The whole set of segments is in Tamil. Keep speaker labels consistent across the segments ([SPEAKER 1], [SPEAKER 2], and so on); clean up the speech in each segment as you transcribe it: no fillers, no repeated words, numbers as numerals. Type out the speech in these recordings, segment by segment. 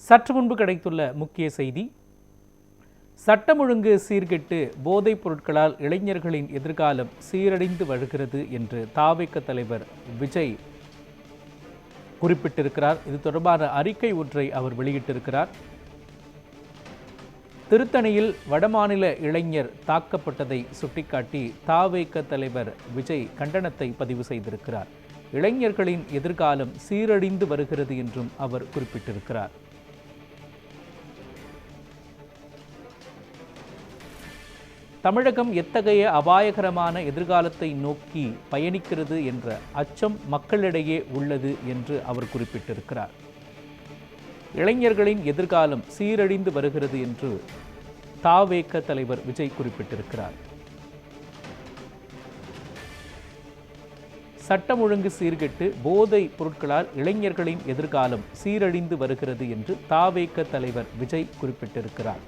[SPEAKER 1] சற்று முன்பு கிடைத்துள்ள முக்கிய செய்தி, சட்டம் ஒழுங்கு சீர்கெட்டு போதைப் பொருட்களால் இளைஞர்களின் எதிர்காலம் சீரடைந்து வருகிறது என்று தாவேக தலைவர் விஜய் குறிப்பிட்டிருக்கிறார். இது தொடர்பான அறிக்கை ஒன்றை அவர் வெளியிட்டிருக்கிறார். திருத்தணியில் வடமாநில இளைஞர் தாக்கப்பட்டதை சுட்டிக்காட்டி தாவேக தலைவர் விஜய் கண்டனத்தை பதிவு செய்திருக்கிறார். இளைஞர்களின் எதிர்காலம் சீரழிந்து வருகிறது என்றும் அவர் குறிப்பிட்டிருக்கிறார். தமிழகம் எத்தகைய அபாயகரமான எதிர்காலத்தை நோக்கி பயணிக்கிறது என்ற அச்சம் மக்களிடையே உள்ளது என்று அவர் குறிப்பிட்டிருக்கிறார். இளைஞர்களின் எதிர்காலம் சீரழிந்து வருகிறது என்று தாவேக தலைவர் விஜய் குறிப்பிட்டிருக்கிறார். சட்டம் ஒழுங்கு சீர்கெட்டு போதை பொருட்களால் இளைஞர்களின் எதிர்காலம் சீரழிந்து வருகிறது என்று தாவேக தலைவர் விஜய் குறிப்பிட்டிருக்கிறார்.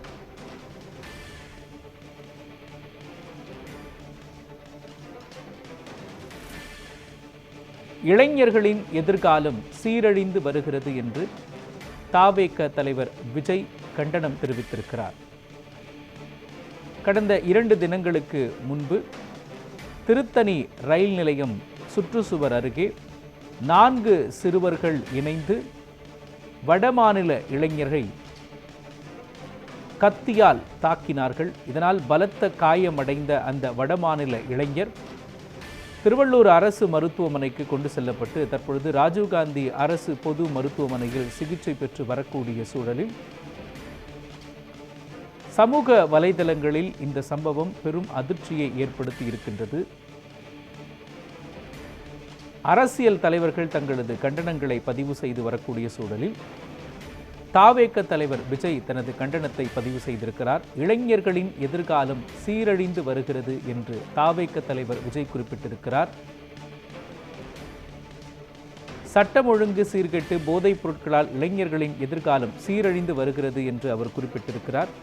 [SPEAKER 1] இளைஞர்களின் எதிர்காலம் சீரழிந்து வருகிறது என்று தாவேக தலைவர் விஜய் கண்டனம் தெரிவித்திருக்கிறார். கடந்த 2 தினங்களுக்கு முன்பு திருத்தணி ரயில் நிலையம் சுற்றுச்சுவர் அருகே 4 சிறுவர்கள் இணைந்து வடமாநில இளைஞரை கத்தியால் தாக்கினார்கள். இதனால் பலத்த காயமடைந்த அந்த வடமாநில இளைஞர் திருவள்ளூர் அரசு மருத்துவமனைக்கு கொண்டு செல்லப்பட்டு தற்பொழுது ராஜீவ்காந்தி அரசு பொது மருத்துவமனையில் சிகிச்சை பெற்று வரக்கூடிய சூழலில் சமூக வலைதளங்களில் இந்த சம்பவம் பெரும் அதிர்ச்சியை ஏற்படுத்தி இருக்கின்றது. அரசியல் தலைவர்கள் தங்களது கண்டனங்களை பதிவு செய்து வரக்கூடிய சூழலில் தாவேக தலைவர் விஜய் தனது கண்டனத்தை பதிவு செய்திருக்கிறார். இளைஞர்களின் எதிர்காலம் சீரழிந்து வருகிறது என்று தாவேக தலைவர் விஜய் குறிப்பிட்டிருக்கிறார். சட்டம் ஒழுங்கு சீர்கெட்டு போதைப் பொருட்களால் இளைஞர்களின் எதிர்காலம் சீரழிந்து வருகிறது என்று அவர் குறிப்பிட்டிருக்கிறார்.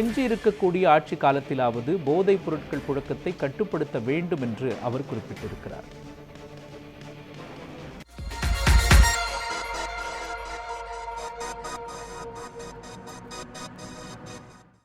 [SPEAKER 1] எஞ்சி இருக்கக்கூடிய ஆட்சி காலத்திலாவது போதைப் பொருட்கள் புழக்கத்தை கட்டுப்படுத்த வேண்டும் என்று அவர் குறிப்பிட்டிருக்கிறார்.